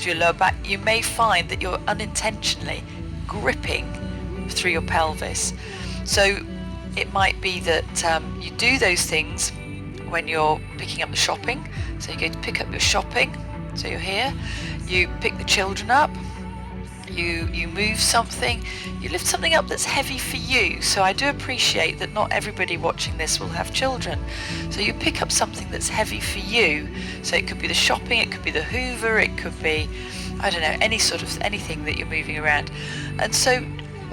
through your lower back, you may find that you're unintentionally gripping through your pelvis. So it might be that you do those things when you're picking up the shopping. So you go to pick up your shopping, so you're here, you pick the children up, you move something, you lift something up that's heavy for you. So I do appreciate that not everybody watching this will have children. So you pick up something that's heavy for you. So it could be the shopping, it could be the hoover, it could be, I don't know, anything that you're moving around. And so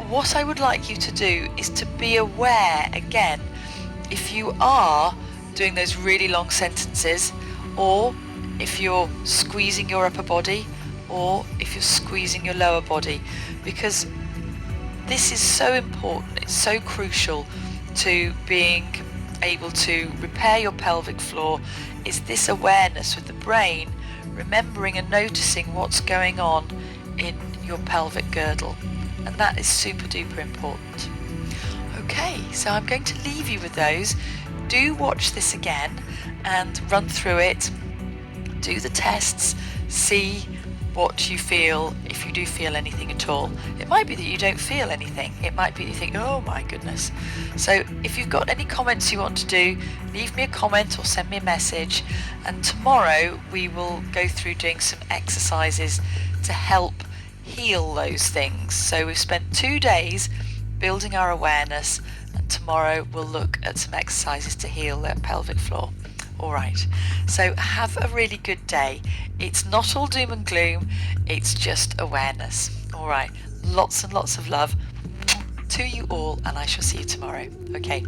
what I would like you to do is to be aware again, if you are doing those really long sentences, or if you're squeezing your upper body, or if you're squeezing your lower body, because this is so important, it's so crucial to being able to repair your pelvic floor, is this awareness with the brain, remembering and noticing what's going on in your pelvic girdle. And that is super duper important. Okay, so I'm going to leave you with those. Do watch this again and run through it, do the tests, see what you feel, if you do feel anything at all. It might be that you don't feel anything. It might be that you think, oh my goodness. So if you've got any comments you want to do, leave me a comment or send me a message. And tomorrow we will go through doing some exercises to help heal those things. So we've spent 2 days building our awareness, and tomorrow we'll look at some exercises to heal that pelvic floor. All right, so have a really good day. It's not all doom and gloom, it's just awareness. All right, lots and lots of love to you all, and I shall see you tomorrow. Okay.